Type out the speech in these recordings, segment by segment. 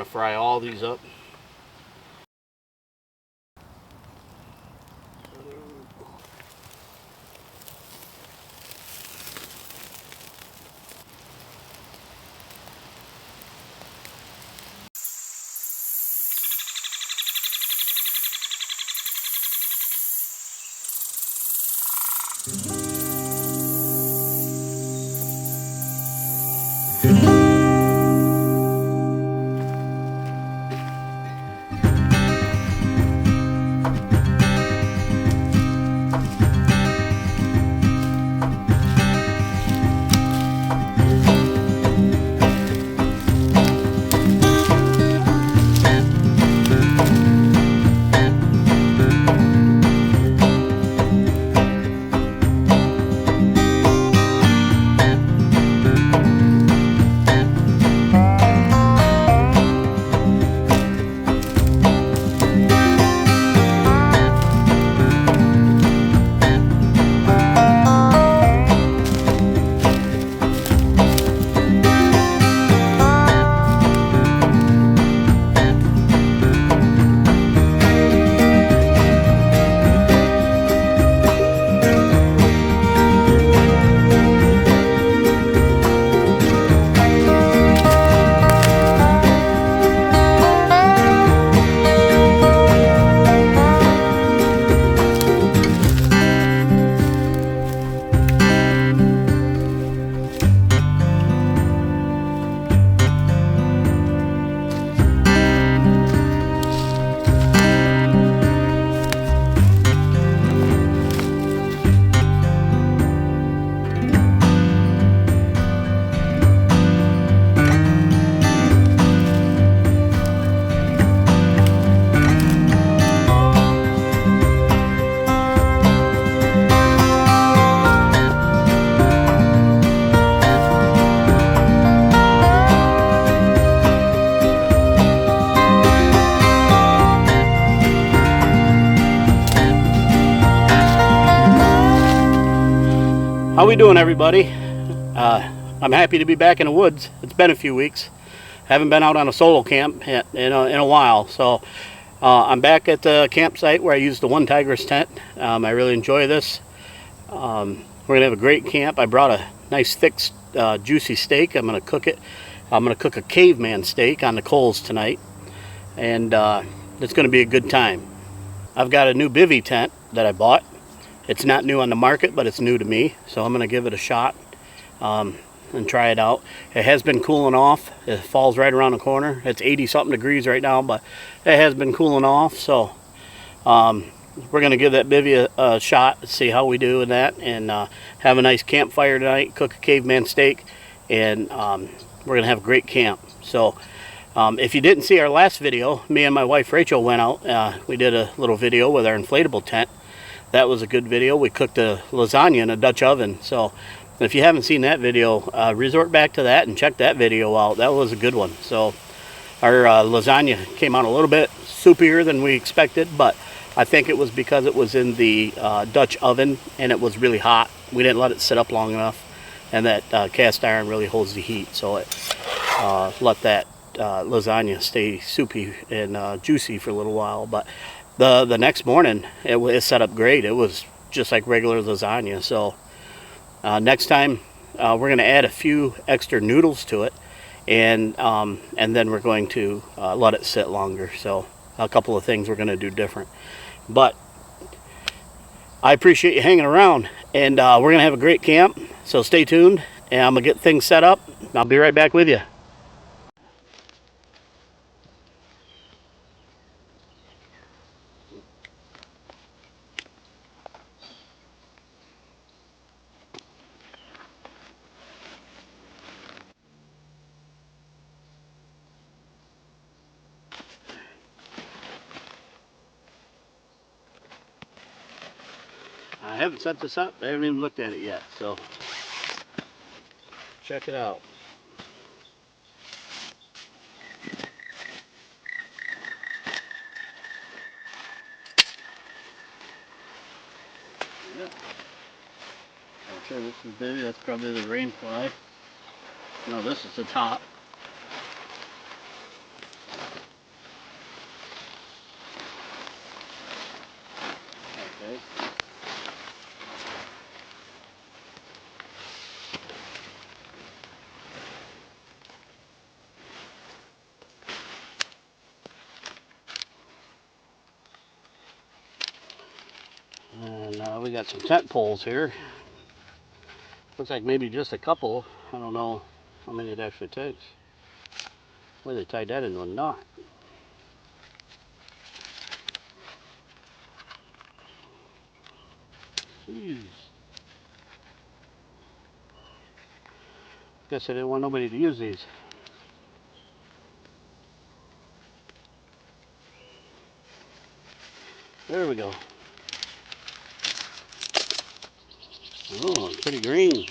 to fry all these up. How we doing, everybody? I'm happy to be back in the woods. It's been a few weeks. Haven't been out on a solo camp in a while. So I'm back at the campsite where I used the One Tigress tent. I really enjoy this. We're gonna have a great camp. I brought a nice thick juicy steak. I'm gonna cook it. I'm gonna cook a caveman steak on the coals tonight, and it's gonna be a good time. I've got a new bivy tent that I bought. It's not new on the market, but it's new to me, so I'm gonna give it a shot and try it out. It has been cooling off. It falls right around the corner. It's 80 something degrees right now, but it has been cooling off, so we're gonna give that bivy a shot, see how we do in that, and have a nice campfire tonight, cook a caveman steak, and we're gonna have a great camp. So if you didn't see our last video, me and my wife Rachel went out. We did a little video with our inflatable tent. That was a good video. We cooked a lasagna in a Dutch oven. So if you haven't seen that video, resort back to that and check that video out. That was a good one. So our lasagna came out a little bit soupier than we expected, but I think it was because it was in the Dutch oven and it was really hot. We didn't let it sit up long enough, and that cast iron really holds the heat, so it let that lasagna stay soupy and juicy for a little while. But the next morning it set up great. It was just like regular lasagna. So next time we're going to add a few extra noodles to it, and then we're going to let it sit longer. So a couple of things we're going to do different. But I appreciate you hanging around, and we're going to have a great camp, so stay tuned, and I'm going to get things set up. I'll be right back with you. I haven't set this up. I haven't even looked at it yet, so check it out. Yep. I'm sure this is baby. That's probably the rain fly. No, this is the top. We got some tent poles here. Looks like maybe just a couple. I don't know how many it actually takes. Boy, they tied that into a knot. Jeez. Guess I didn't want nobody to use these. There we go. Oh, pretty green. There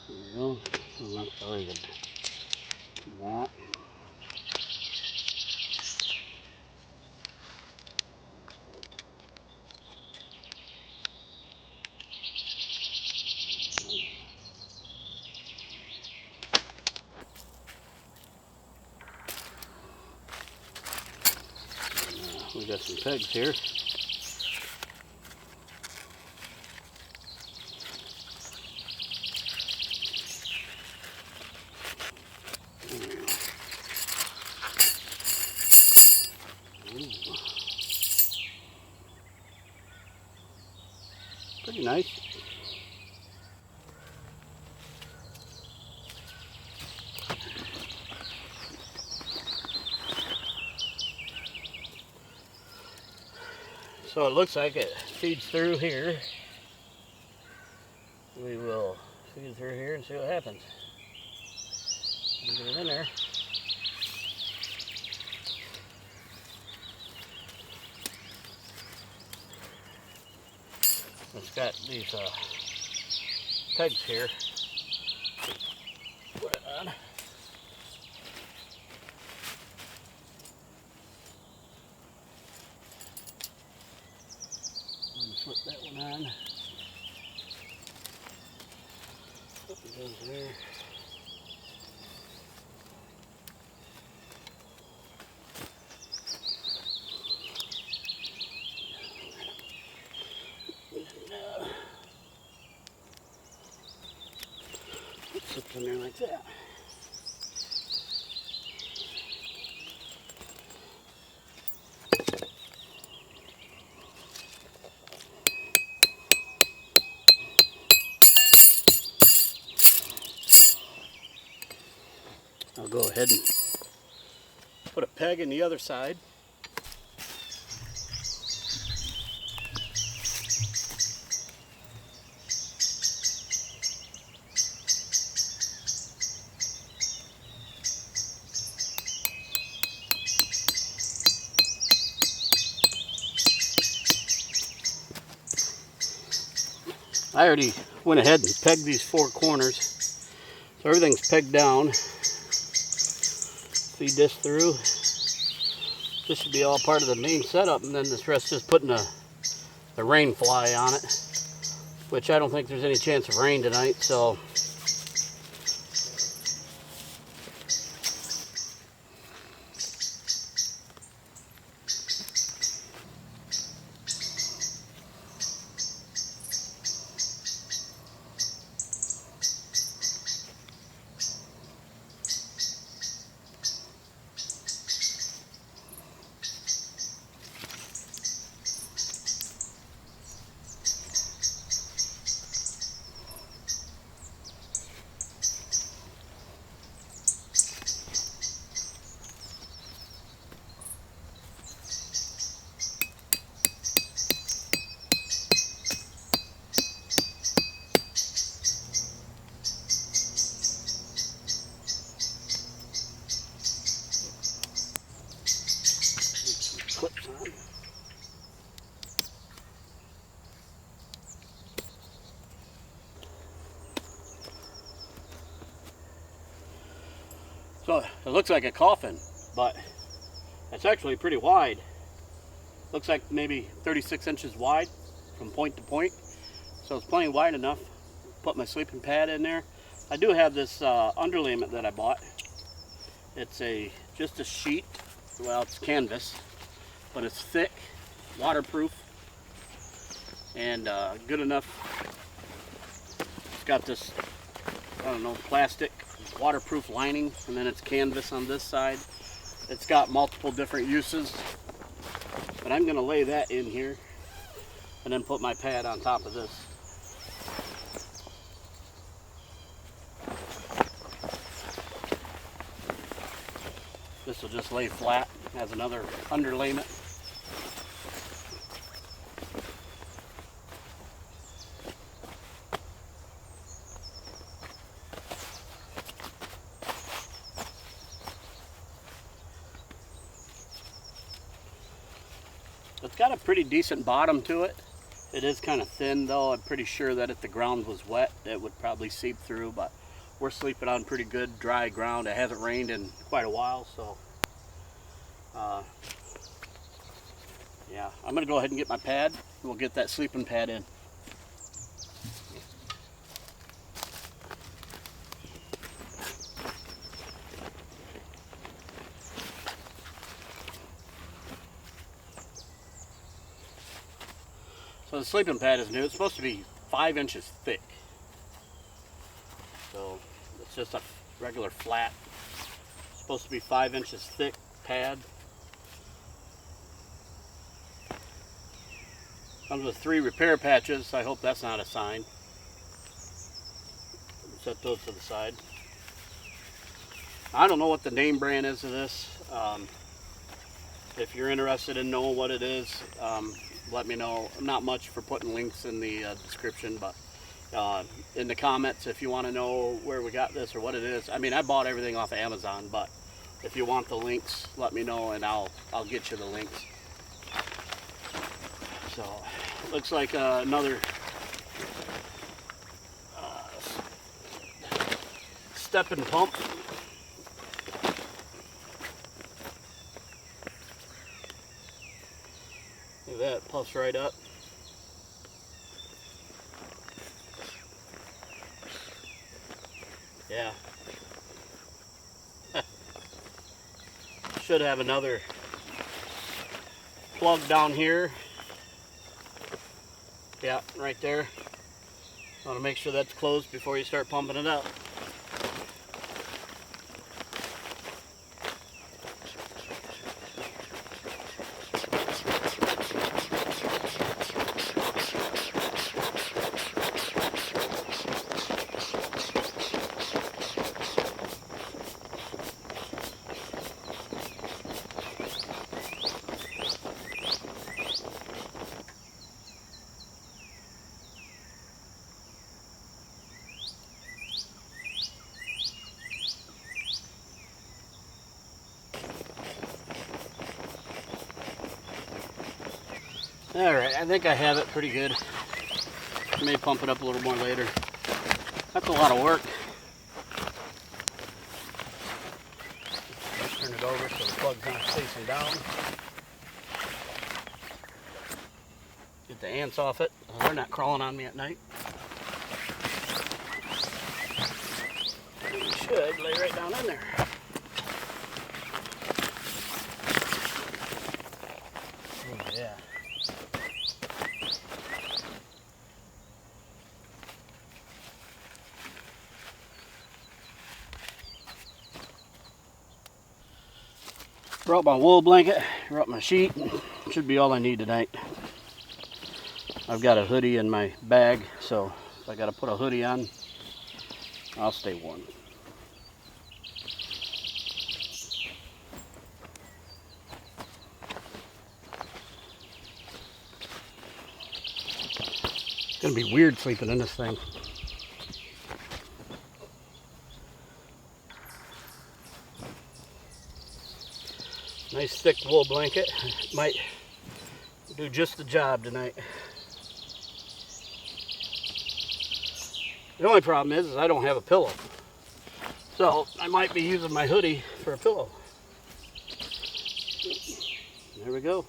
we go. Oh, that's very good. That. We got some pegs here. Pretty nice. So it looks like it feeds through here. We will feed through here and see what happens. Get it in there. It's got these pegs here. Put it on. Flip that one on. Flip it goes there. It slips in there like that. I'll go ahead and put a peg in the other side. I already went ahead and pegged these four corners, so everything's pegged down. Feed this through. This should be all part of the main setup, and then this rest just putting the rain fly on it, which I don't think there's any chance of rain tonight, so clips on. So it looks like a coffin, but it's actually pretty wide. Looks like maybe 36 inches wide from point to point. So it's plenty wide enough. Put my sleeping pad in there. I do have this underlayment that I bought. It's just a sheet. Well, it's canvas, but it's thick, waterproof, and good enough. It's got this, I don't know, plastic waterproof lining, and then it's canvas on this side. It's got multiple different uses, but I'm going to lay that in here and then put my pad on top of this. This will just lay flat as another underlayment. It's got a pretty decent bottom to it. It is kind of thin though. I'm pretty sure that if the ground was wet, it would probably seep through, but we're sleeping on pretty good dry ground. It hasn't rained in quite a while, so yeah, I'm gonna go ahead and get my pad. We'll get that sleeping pad in. So the sleeping pad is new. It's supposed to be 5 inches thick. So it's just a regular flat. It's supposed to be 5 inches thick pad. Comes with 3 repair patches. I hope that's not a sign. Set those to the side. I don't know what the name brand is of this. If you're interested in knowing what it is, let me know. Not much for putting links in the description, but in the comments if you want to know where we got this or what it is. I mean, I bought everything off of Amazon, but if you want the links, let me know and I'll get you the links. So looks like another step and pump. Look at that, puffs right up. Yeah. Should have another plug down here. Yeah, right there. Want to make sure that's closed before you start pumping it up. Alright, I think I have it pretty good. I may pump it up a little more later. That's a lot of work. Let's turn it over so the plug's not facing down. Get the ants off it. They're not crawling on me at night. It should lay right down in there. Oh yeah. Brought my wool blanket, brought my sheet. Should be all I need tonight. I've got a hoodie in my bag, so if I gotta put a hoodie on, I'll stay warm. It's gonna be weird sleeping in this thing. Nice thick wool blanket. Might do just the job tonight. The only problem is I don't have a pillow. So I might be using my hoodie for a pillow. There we go.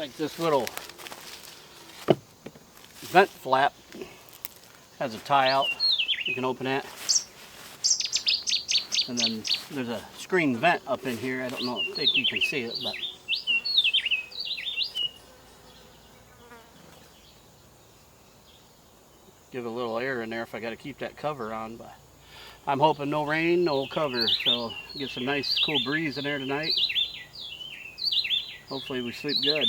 like this little vent flap has a tie out. You can open that. And then there's a screen vent up in here. I don't know, I think you can see it, but give a little air in there if I got to keep that cover on. But I'm hoping no rain, no cover, so get some nice cool breeze in there tonight. Hopefully we sleep good.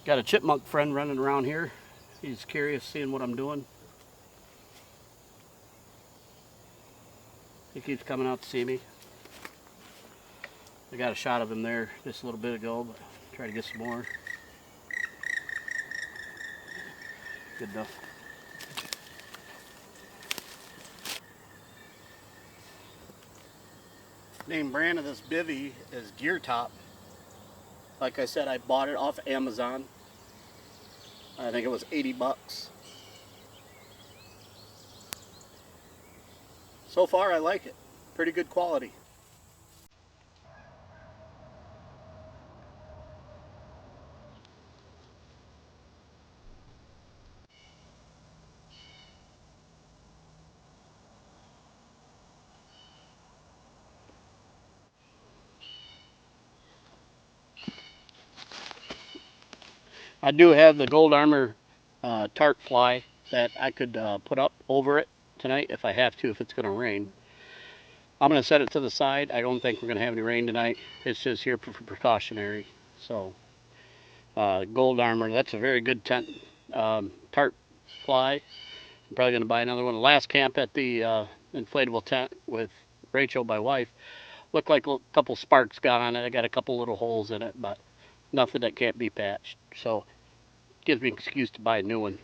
Got a chipmunk friend running around here. He's curious seeing what I'm doing. He keeps coming out to see me. I got a shot of him there just a little bit ago, but try to get some more. Good enough. Name brand of this bivvy is Gear Top. Like I said, I bought it off Amazon. I think it was 80 bucks. So far I like it. Pretty good quality. I do have the Gold Armor tarp fly that I could put up over it tonight if I have to, if it's going to rain. I'm going to set it to the side. I don't think we're going to have any rain tonight. It's just here for precautionary. So, Gold Armor, that's a very good tent tarp fly. I'm probably going to buy another one. The last camp at the inflatable tent with Rachel, my wife, looked like a couple sparks got on it. I got a couple little holes in it, but nothing that can't be patched. So, gives me an excuse to buy a new one.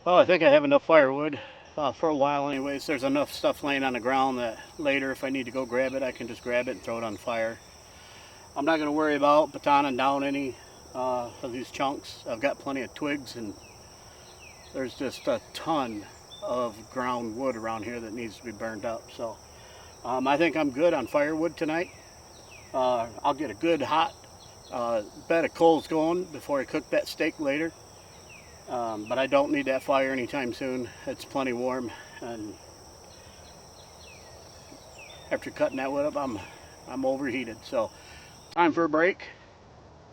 Well, I think I have enough firewood for a while anyways. There's enough stuff laying on the ground that later if I need to go grab it, I can just grab it and throw it on fire. I'm not going to worry about batoning down any of these chunks. I've got plenty of twigs, and there's just a ton of ground wood around here that needs to be burned up. So I think I'm good on firewood tonight. I'll get a good hot bed of coals going before I cook that steak later. But I don't need that fire anytime soon. It's plenty warm, and after cutting that wood up, I'm overheated. So time for a break,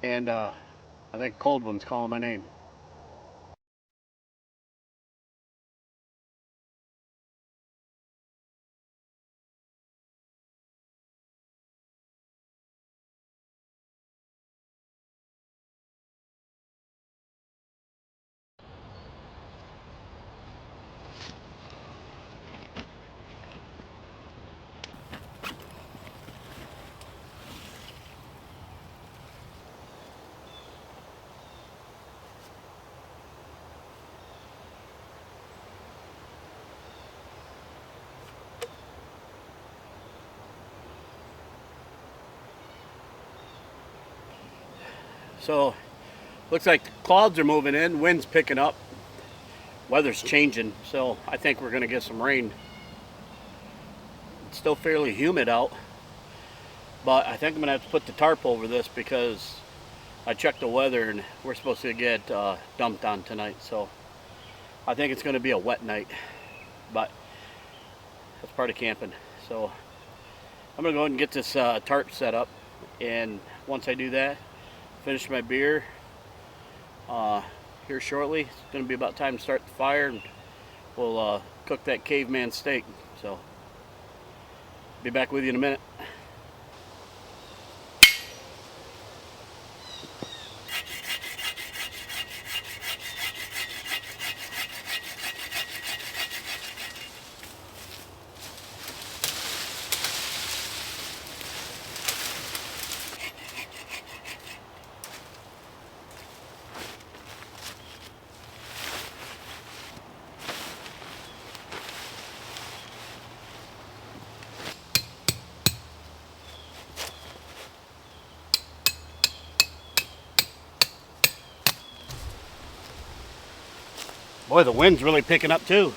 and I think cold one's calling my name. So looks like clouds are moving in, wind's picking up, weather's changing, so I think we're gonna get some rain. It's still fairly humid out, but I think I'm gonna have to put the tarp over this because I checked the weather and we're supposed to get dumped on tonight. So I think it's gonna be a wet night, but that's part of camping. So I'm gonna go ahead and get this tarp set up, and once I do that, finish my beer here shortly. It's going to be about time to start the fire, and we'll cook that caveman steak. So be back with you in a minute. Boy, the wind's really picking up too.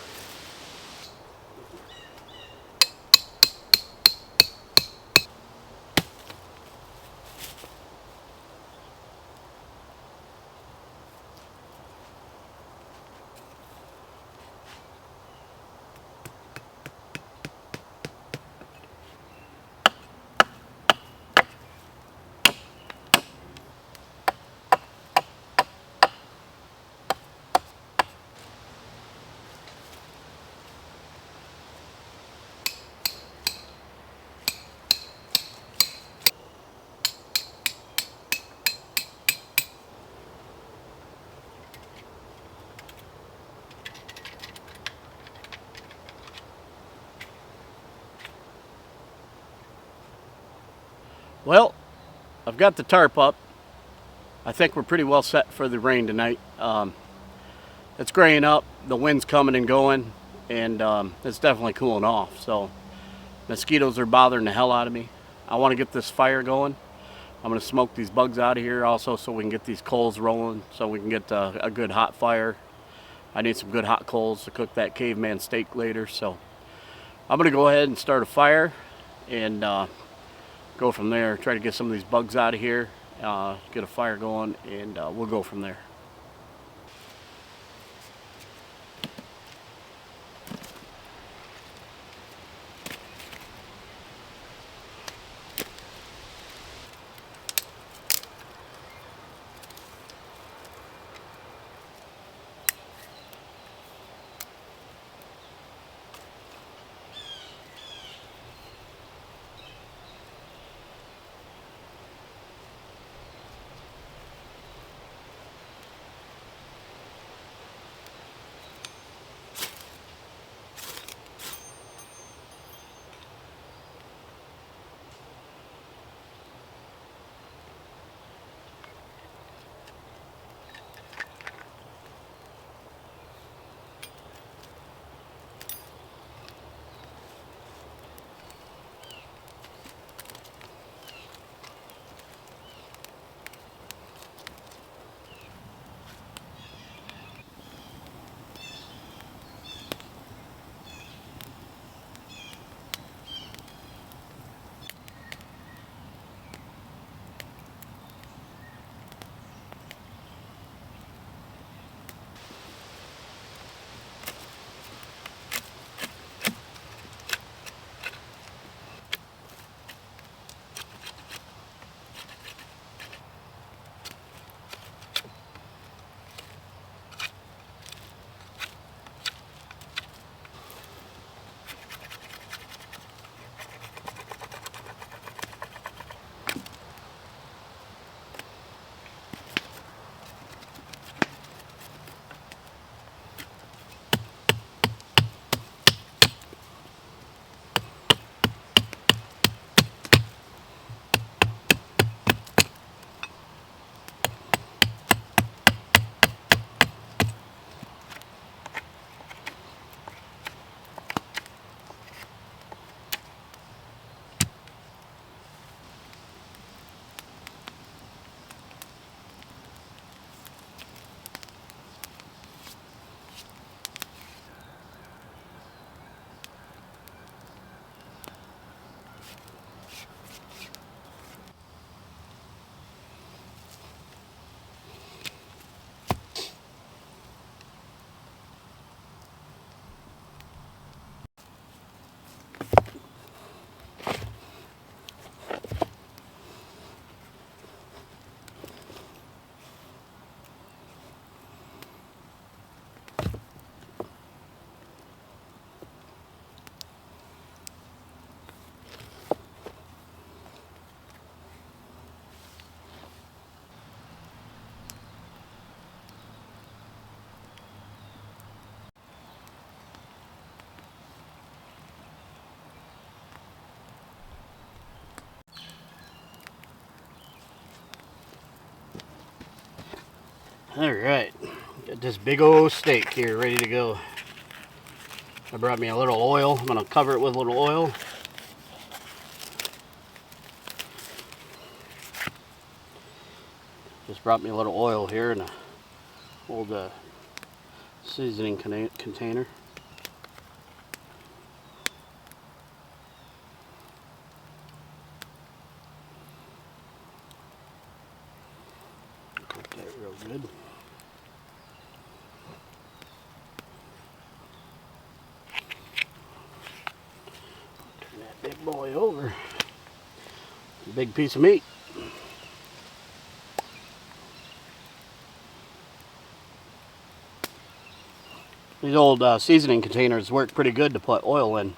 Well, I've got the tarp up. I think we're pretty well set for the rain tonight. It's graying up, the wind's coming and going, and it's definitely cooling off. So mosquitoes are bothering the hell out of me. I want to get this fire going. I'm going to smoke these bugs out of here also, so we can get these coals rolling, so we can get a good hot fire. I need some good hot coals to cook that caveman steak later. So I'm going to go ahead and start a fire and go from there. Try to get some of these bugs out of here, get a fire going, and we'll go from there. Alright, got this big old steak here ready to go. I brought me a little oil. I'm going to cover it with a little oil. Just brought me a little oil here in a old seasoning container. Cook that real good. Turn that big boy over. Big piece of meat. These old seasoning containers work pretty good to put oil in. You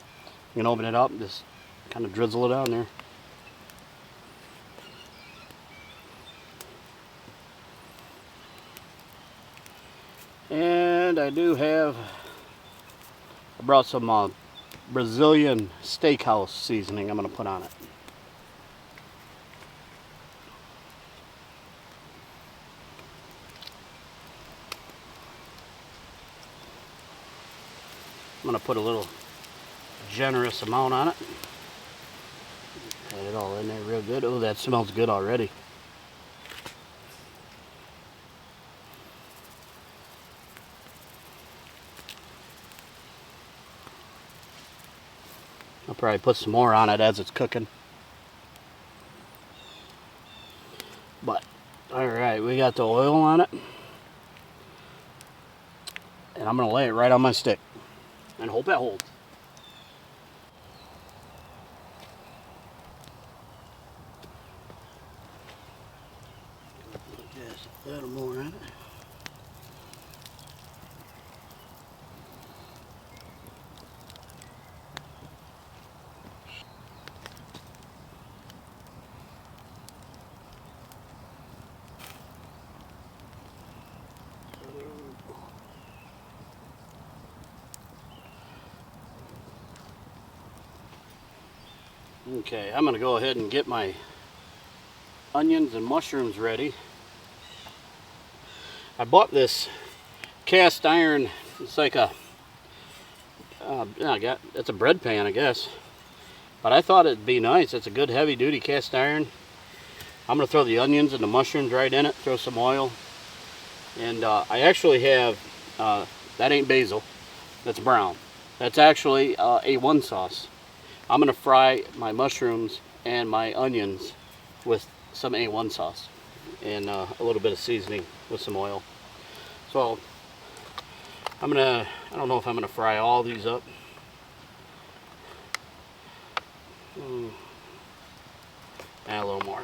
can open it up and just kind of drizzle it on there. And I brought some Brazilian steakhouse seasoning I'm going to put on it. I'm going to put a little generous amount on it. Add it all in there real good. Oh, that smells good already. I'll probably put some more on it as it's cooking. But, alright, we got the oil on it. And I'm going to lay it right on my stick. And hope it holds. Put just a little more on it. Okay, I'm going to go ahead and get my onions and mushrooms ready. I bought this cast iron. It's like a, it's a bread pan, I guess. But I thought it'd be nice. It's a good heavy duty cast iron. I'm going to throw the onions and the mushrooms right in it, throw some oil. And I actually have, that ain't basil, that's brown. That's actually A1 sauce. I'm going to fry my mushrooms and my onions with some A1 sauce and a little bit of seasoning with some oil. So I don't know if I'm going to fry all these up. Add a little more.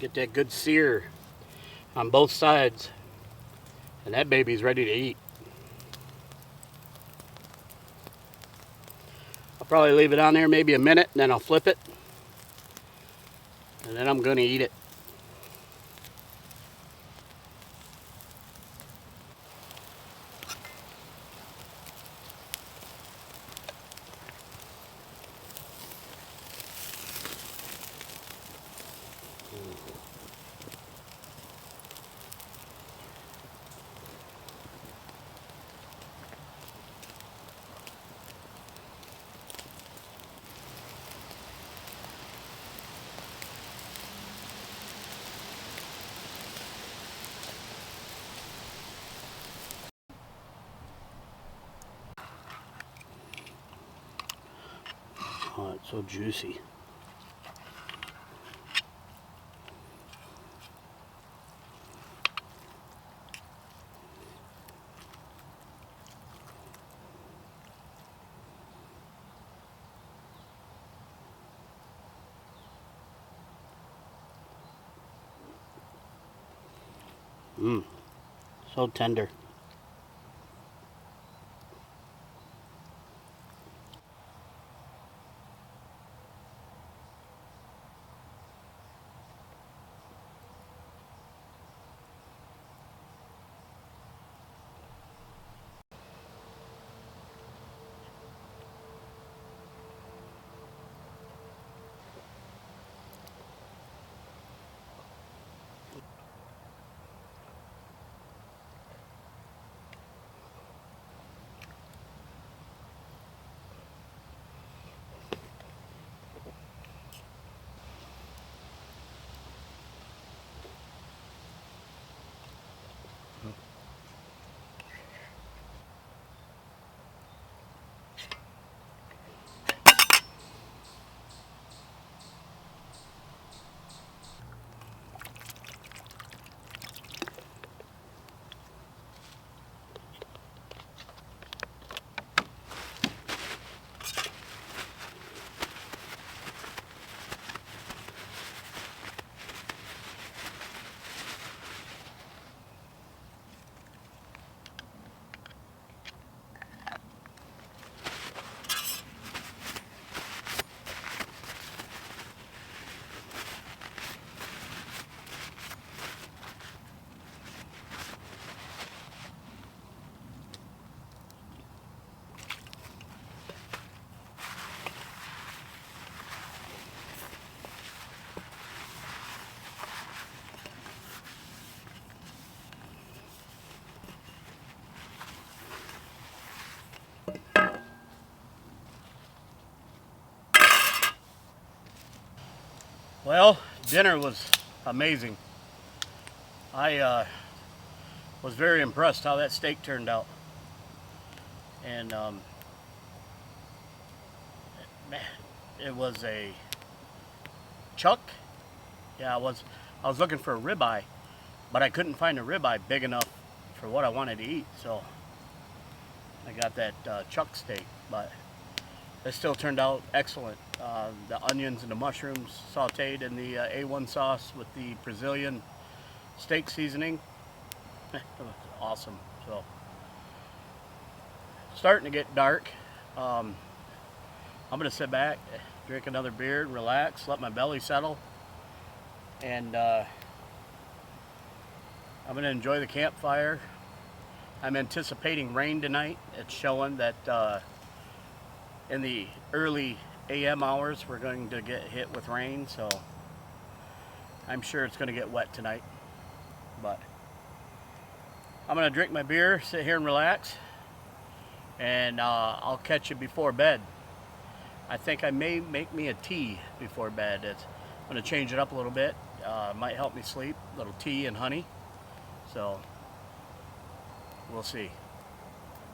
Get that good sear on both sides, and that baby's ready to eat. I'll probably leave it on there maybe a minute, and then I'll flip it, and then I'm gonna eat it. Oh, it's so juicy. Mmm, so tender. Well, dinner was amazing. I was very impressed how that steak turned out. And man, it was a chuck. Yeah, I was looking for a ribeye, but I couldn't find a ribeye big enough for what I wanted to eat. So I got that chuck steak, but it still turned out excellent. The onions and the mushrooms sauteed in the A1 sauce with the Brazilian steak seasoning. It was awesome. So, starting to get dark. I'm gonna sit back, drink another beer, relax, let my belly settle, and I'm gonna enjoy the campfire. I'm anticipating rain tonight. It's showing that in the early AM hours we're going to get hit with rain, so I'm sure it's going to get wet tonight. But I'm going to drink my beer, sit here and relax, and I'll catch you before bed. I think I may make me a tea before bed. I'm going to change it up a little bit. Might help me sleep. A little tea and honey. So we'll see.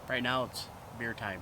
Right now it's beer time.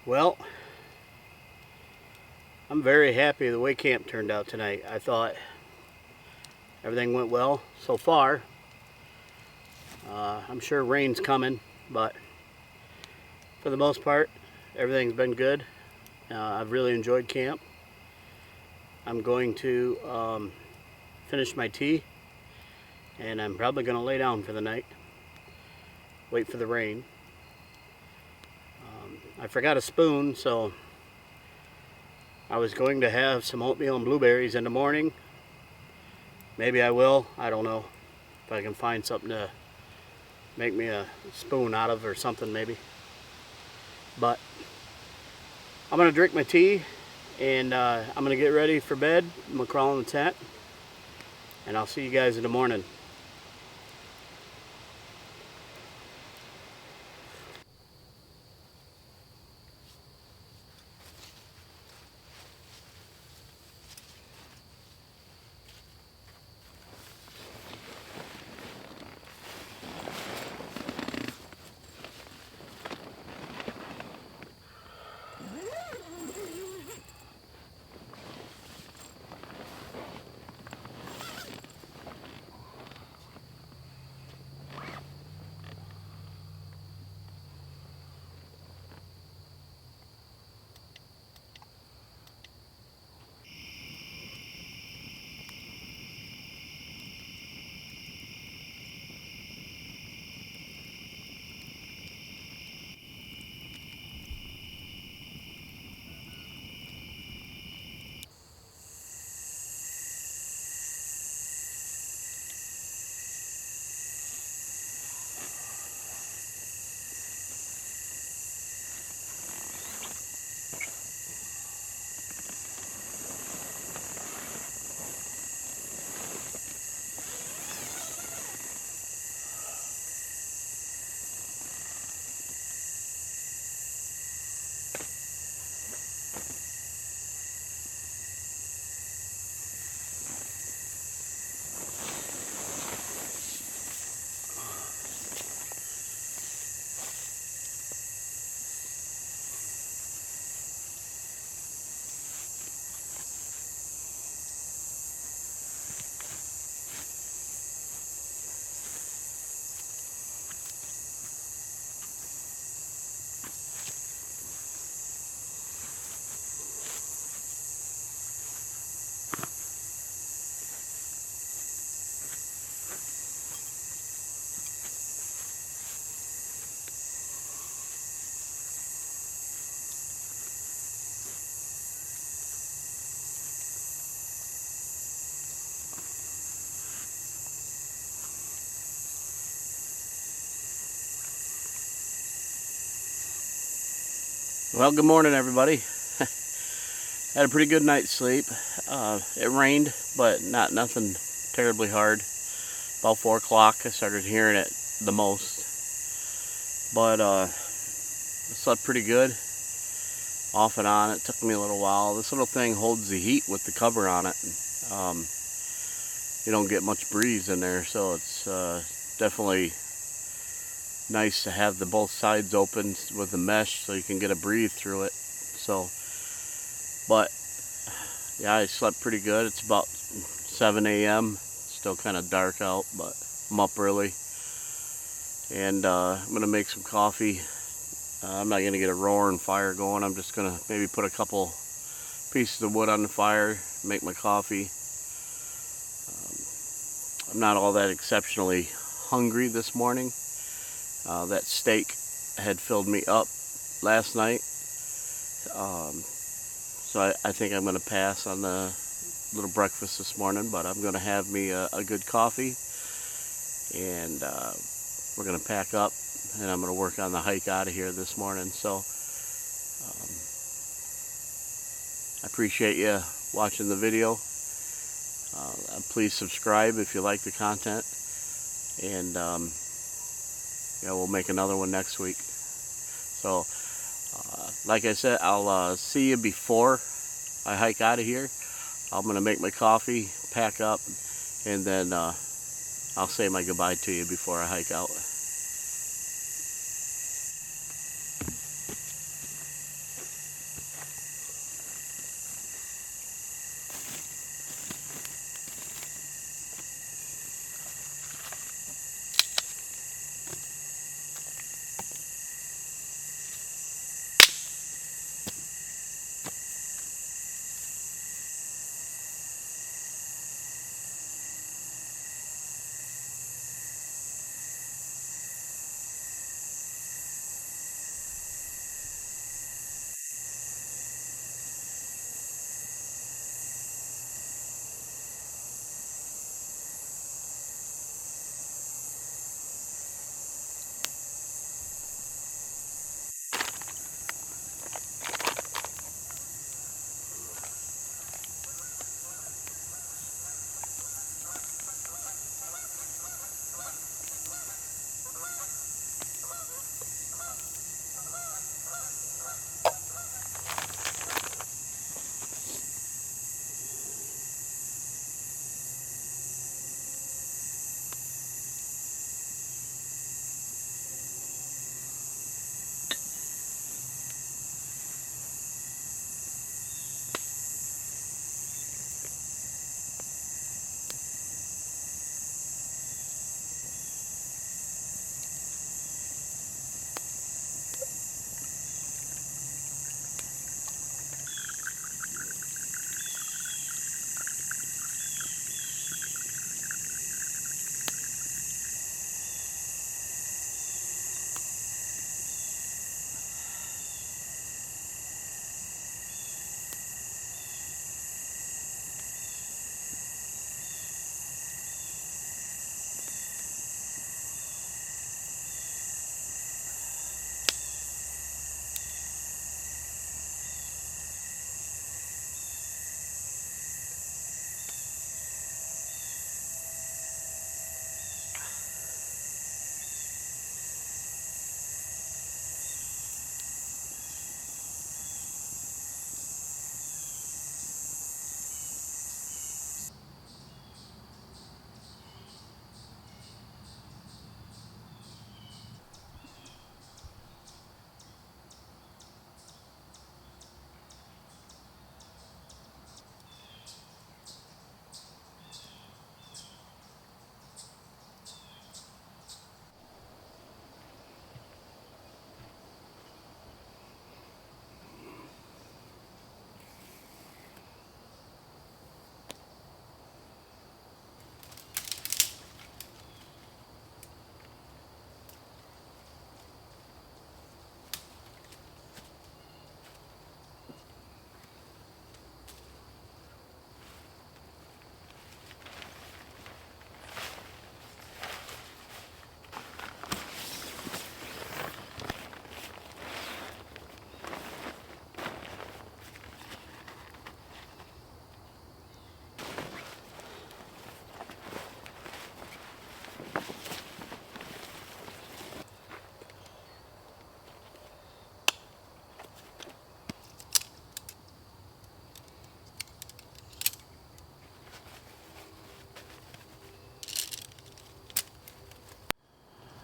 Well, I'm very happy the way camp turned out tonight. I thought everything went well so far. I'm sure rain's coming, but for the most part, everything's been good. I've really enjoyed camp. I'm going to finish my tea, and I'm probably going to lay down for the night. Wait for the rain. I forgot a spoon, so I was going to have some oatmeal and blueberries in the morning. Maybe I will. I don't know. If I can find something to make me a spoon out of or something maybe. But I'm going to drink my tea, and I'm going to get ready for bed. I'm going to crawl in the tent, and I'll see you guys in the morning. Well, good morning, everybody. Had a pretty good night's sleep. It rained, but nothing terribly hard. About 4 o'clock, I started hearing it the most. But I slept pretty good, off and on. It took me a little while. This little thing holds the heat with the cover on it. You don't get much breeze in there, so it's definitely nice to have the both sides open with the mesh so you can get a breathe through it. So, but yeah, I slept pretty good. It's about 7 a.m. Still kind of dark out, but I'm up early, and I'm gonna make some coffee. I'm not gonna get a roaring fire going. I'm just gonna maybe put a couple pieces of wood on the fire, make my coffee. I'm not all that exceptionally hungry this morning. That steak had filled me up last night, so I think I'm going to pass on the little breakfast this morning, but I'm going to have me a good coffee, and we're going to pack up, and I'm going to work on the hike out of here this morning. So I appreciate you watching the video. Please subscribe if you like the content, and yeah, we'll make another one next week. So, like I said, I'll see you before I hike out of here. I'm going to make my coffee, pack up, and then I'll say my goodbye to you before I hike out.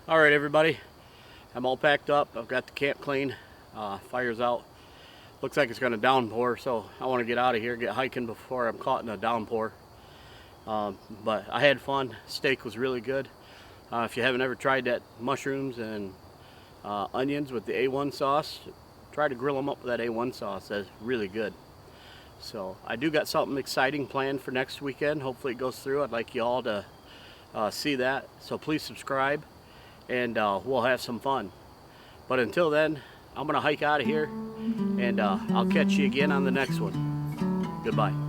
All right, everybody. I'm all packed up. I've got the camp clean. Fire's out. Looks like it's going to downpour, so I want to get out of here, get hiking before I'm caught in a downpour. But I had fun. Steak was really good. If you haven't ever tried that mushrooms and onions with the A1 sauce, try to grill them up with that A1 sauce. That's really good. So I do got something exciting planned for next weekend. Hopefully it goes through. I'd like you all to see that. So please subscribe, and we'll have some fun. But until then, I'm going to hike out of here, and I'll catch you again on the next one. Goodbye.